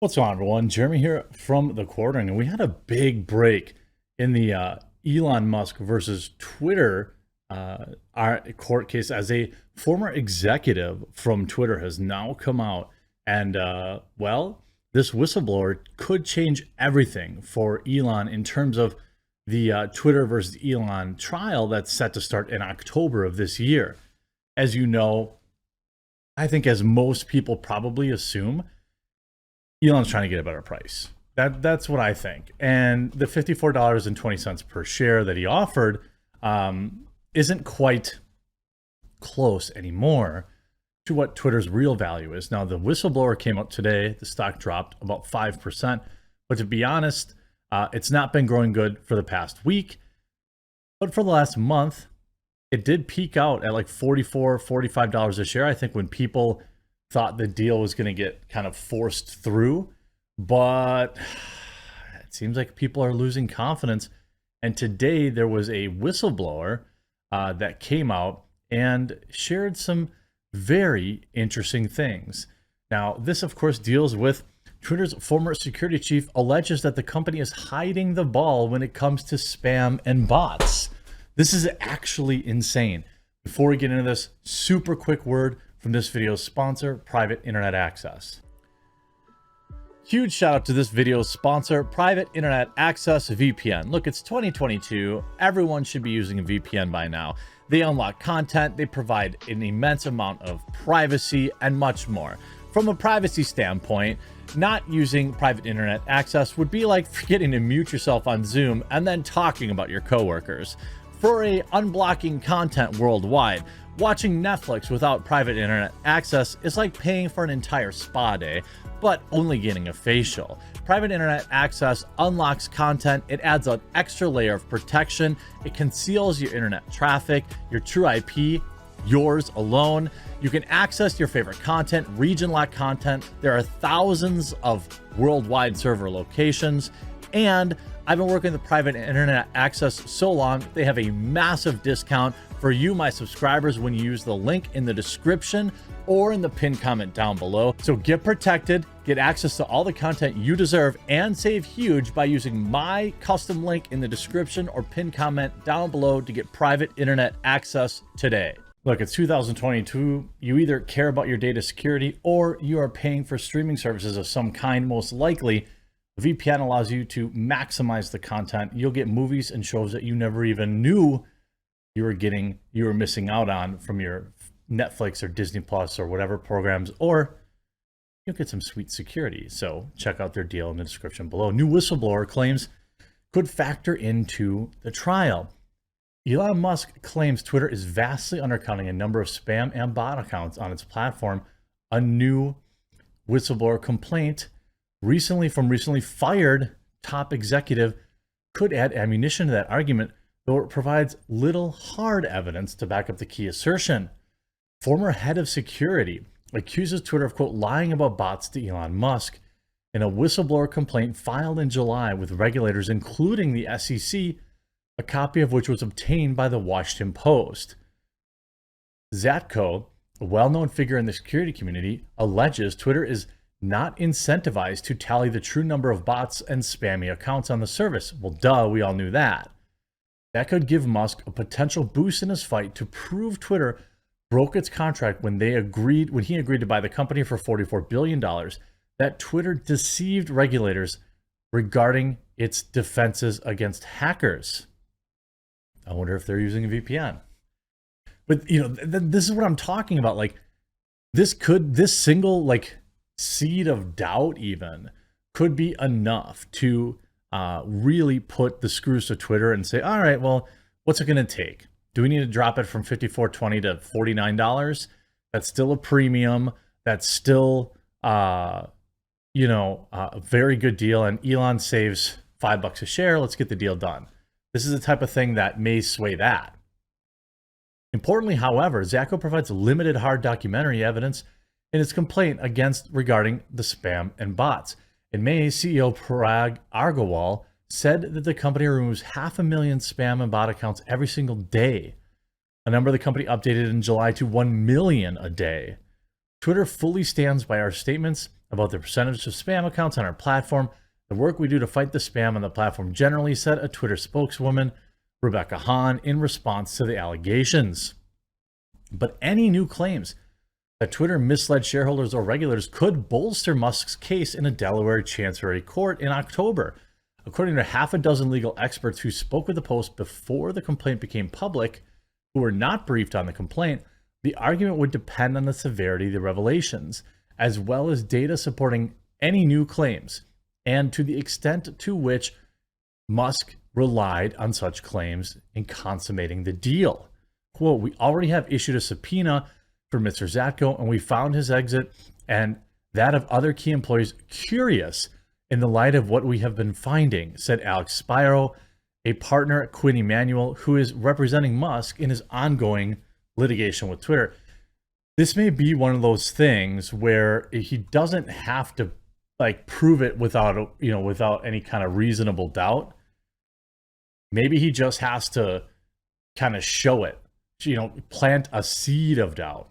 What's going on, everyone? Jeremy here from The Quartering, and we had a big break in the Elon Musk versus Twitter our court case, as a former executive from Twitter has now come out and, well, this whistleblower could change everything for Elon in terms of the Twitter versus Elon trial that's set to start in October of this year. As you know, I think as most people probably assume, Elon's trying to get a better price. That's what I think. And the $54.20 per share that he offered isn't quite close anymore to what Twitter's real value is. Now, the whistleblower came out today. The stock dropped about 5%. But to be honest, it's not been growing good for the past week. But for the last month, it did peak out at like $44, $45 a share. I think when people thought the deal was going to get kind of forced through, but it seems like people are losing confidence. And today there was a whistleblower that came out and shared some very interesting things. Now, this of course deals with Twitter's former security chief alleges that the company is hiding the ball when it comes to spam and bots. This is actually insane. Before we get into this, super quick word from this video's sponsor, Private Internet Access. Huge shout out to this video's sponsor, Private Internet Access VPN. Look, it's 2022. Everyone should be using a VPN by now. They unlock content, they provide an immense amount of privacy, and much more. From a privacy standpoint, not using private internet access would be like forgetting to mute yourself on Zoom and then talking about your coworkers. For unblocking content worldwide, watching Netflix without private internet access is like paying for an entire spa day, but only getting a facial. Private internet access unlocks content, it adds an extra layer of protection, it conceals your internet traffic, your true IP, yours alone. You can access your favorite content, region-locked content. There are thousands of worldwide server locations, and I've been working with private internet access so long, they have a massive discount for you, my subscribers, when you use the link in the description or in the pinned comment down below. So get protected, get access to all the content you deserve, and save huge by using my custom link in the description or pinned comment down below to get private internet access today. Look, it's 2022. You either care about your data security or you are paying for streaming services of some kind. Most likely, VPN allows you to maximize the content. You'll get movies and shows that you never even knew you were missing out on from your Netflix or Disney Plus or whatever programs, or you'll get some sweet security. So check out their deal in the description below. New whistleblower claims could factor into the trial. Elon Musk claims Twitter is vastly undercounting a number of spam and bot accounts on its platform. A new whistleblower complaint recently fired top executive could add ammunition to that argument, though it provides little hard evidence to back up the key assertion. Former head of security accuses Twitter of, quote, lying about bots to Elon Musk in a whistleblower complaint filed in July with regulators, including the SEC, a copy of which was obtained by the Washington Post. Zatko, a well-known figure in the security community, alleges Twitter is not incentivized to tally the true number of bots and spammy accounts on the service. Well, duh, we all knew that. That could give Musk a potential boost in his fight to prove Twitter broke its contract when he agreed to buy the company for $44 billion, that Twitter deceived regulators regarding its defenses against hackers. I wonder if they're using a VPN. But you know, this is what I'm talking about. Like, this single like seed of doubt even could be enough to really put the screws to Twitter and say, all right, well, what's it going to take? Do we need to drop it from $54.20 to $49? That's still a premium. That's still, a very good deal. And Elon saves $5 a share. Let's get the deal done. This is the type of thing that may sway that. Importantly, however, Zatko provides limited hard documentary evidence in its complaint regarding the spam and bots. In May, CEO Parag Agrawal said that the company removes 500,000 spam and bot accounts every single day, a number the company updated in July to 1 million a day. Twitter fully stands by our statements about the percentage of spam accounts on our platform, the work we do to fight the spam on the platform generally, said a Twitter spokeswoman, Rebecca Hahn, in response to the allegations. But any new claims that Twitter misled shareholders or regulators could bolster Musk's case in a Delaware Chancery court in October. According to half a dozen legal experts who spoke with the Post before the complaint became public, who were not briefed on the complaint, the argument would depend on the severity of the revelations, as well as data supporting any new claims, and to the extent to which Musk relied on such claims in consummating the deal. Quote, "We already have issued a subpoena for Mr. Zatko, and we found his exit and that of other key employees curious in the light of what we have been finding," said Alex Spiro, a partner at Quinn Emanuel, who is representing Musk in his ongoing litigation with Twitter. This may be one of those things where he doesn't have to prove it without any kind of reasonable doubt. Maybe he just has to kind of show it, plant a seed of doubt.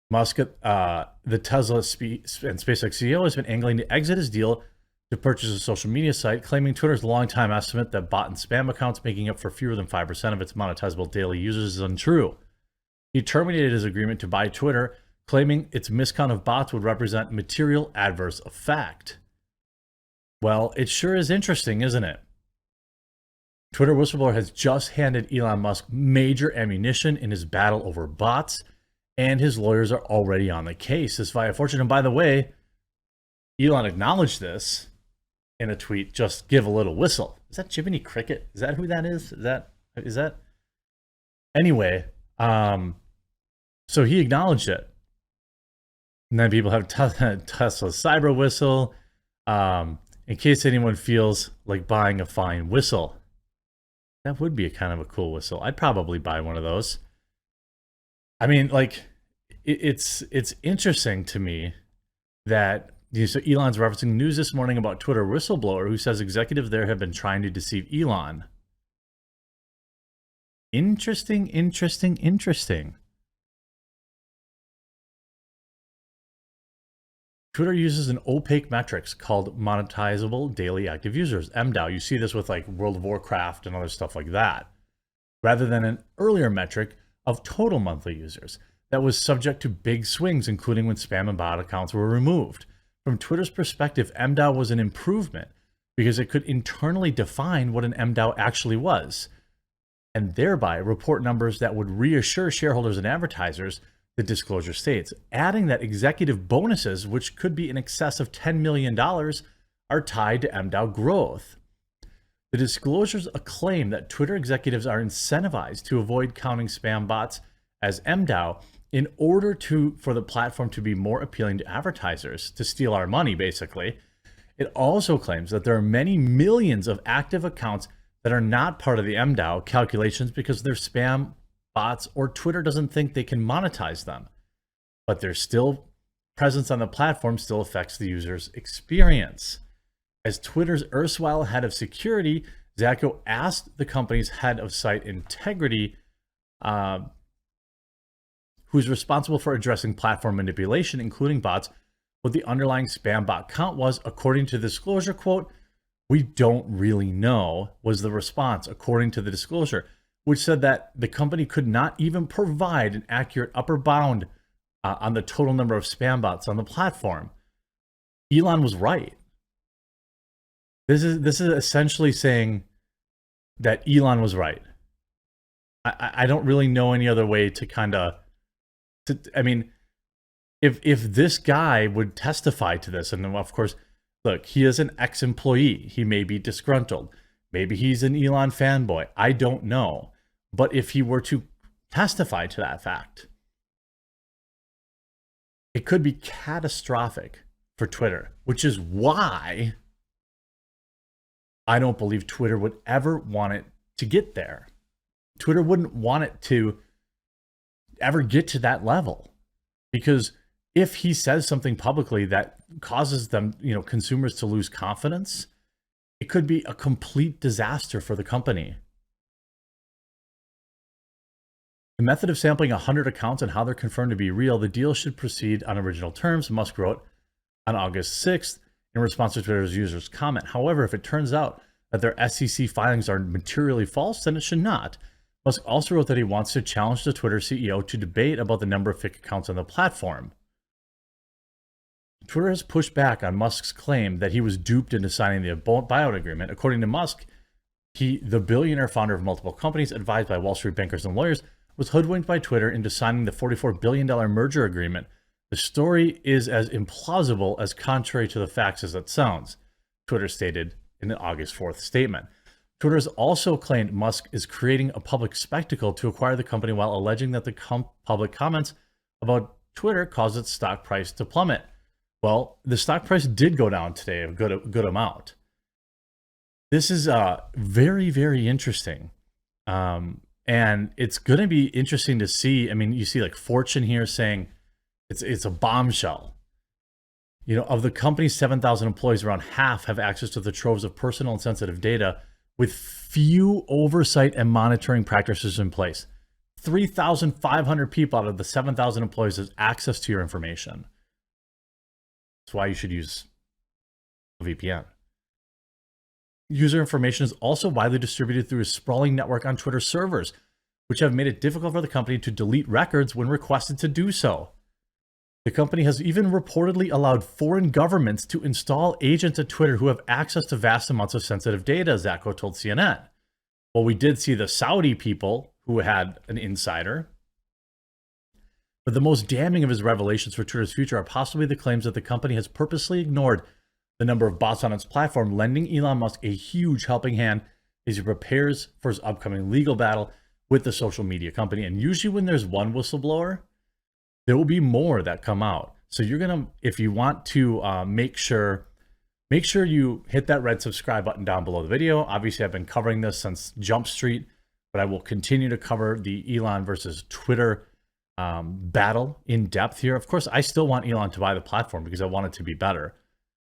Musk, the Tesla and SpaceX CEO, has been angling to exit his deal to purchase a social media site, claiming Twitter's longtime estimate that bot and spam accounts making up for fewer than 5% of its monetizable daily users is untrue. He terminated his agreement to buy Twitter, claiming its miscount of bots would represent material adverse effect. Well, it sure is interesting, isn't it? Twitter whistleblower has just handed Elon Musk major ammunition in his battle over bots, and his lawyers are already on the case. This via Fortune. And by the way, Elon acknowledged this in a tweet. Just give a little whistle. Is that Jiminy Cricket? Is that who that is? Is that? Anyway, so he acknowledged it. And then people have Tesla cyber whistle, in case anyone feels like buying a fine whistle. That would be a kind of a cool whistle. I'd probably buy one of those. I mean, it's interesting to me that so Elon's referencing news this morning about Twitter whistleblower who says executives there have been trying to deceive Elon. Interesting. Twitter uses an opaque metrics called monetizable daily active users, MDAU. You see this with World of Warcraft and other stuff like that, rather than an earlier metric of total monthly users that was subject to big swings, including when spam and bot accounts were removed. From Twitter's perspective, MDAU was an improvement because it could internally define what an MDAU actually was, and thereby report numbers that would reassure shareholders and advertisers, the disclosure states, adding that executive bonuses, which could be in excess of $10 million, are tied to MDAU growth. The disclosures claim that Twitter executives are incentivized to avoid counting spam bots as MDAU in order for the platform to be more appealing to advertisers, to steal our money, basically. It also claims that there are many millions of active accounts that are not part of the MDAU calculations because they're spam bots or Twitter doesn't think they can monetize them. But their still presence on the platform still affects the user's experience. As Twitter's erstwhile head of security, Zatko asked the company's head of site integrity, who's responsible for addressing platform manipulation, including bots, what the underlying spam bot count was. According to the disclosure, quote, "We don't really know," was the response, according to the disclosure, which said that the company could not even provide an accurate upper bound on the total number of spam bots on the platform. Elon was right. This is essentially saying that Elon was right. I don't really know any other way to I mean, if this guy would testify to this, and of course, look, he is an ex-employee. He may be disgruntled. Maybe he's an Elon fanboy. I don't know. But if he were to testify to that fact, it could be catastrophic for Twitter, which is why I don't believe Twitter would ever want it to get there. Twitter wouldn't want it to ever get to that level, because if he says something publicly that causes them, consumers to lose confidence, it could be a complete disaster for the company. The method of sampling 100 accounts and how they're confirmed to be real, the deal should proceed on original terms, Musk wrote on August 6th in response to Twitter's users' comment. However, if it turns out that their SEC filings are materially false, then it should not. Musk also wrote that he wants to challenge the Twitter CEO to debate about the number of fake accounts on the platform. Twitter has pushed back on Musk's claim that he was duped into signing the buyout agreement. According to Musk, he, the billionaire founder of multiple companies, advised by Wall Street bankers and lawyers, was hoodwinked by Twitter into signing the $44 billion merger agreement. The story is as implausible as contrary to the facts as it sounds, Twitter stated in an August 4th statement. Twitter has also claimed Musk is creating a public spectacle to acquire the company while alleging that the public comments about Twitter caused its stock price to plummet. Well, the stock price did go down today a good amount. This is very, very interesting. And it's going to be interesting to see. I mean, you see like Fortune here saying it's a bombshell. You know, of the company's 7,000 employees, around half have access to the troves of personal and sensitive data with few oversight and monitoring practices in place. 3,500 people out of the 7,000 employees has access to your information. That's why you should use a VPN. User information is also widely distributed through a sprawling network on Twitter servers, which have made it difficult for the company to delete records when requested to do so. The company has even reportedly allowed foreign governments to install agents at Twitter who have access to vast amounts of sensitive data, Zacko told CNN. Well, we did see the Saudi people who had an insider. But the most damning of his revelations for Twitter's future are possibly the claims that the company has purposely ignored the number of bots on its platform, lending Elon Musk a huge helping hand as he prepares for his upcoming legal battle with the social media company. And usually when there's one whistleblower, there will be more that come out. So you're going to, if you want to make sure you hit that red subscribe button down below the video. Obviously, I've been covering this since Jump Street, but I will continue to cover the Elon versus Twitter battle in depth here. Of course, I still want Elon to buy the platform because I want it to be better.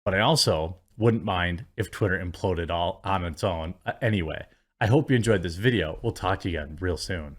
But I also wouldn't mind if Twitter imploded all on its own anyway. I hope you enjoyed this video. We'll talk to you again real soon.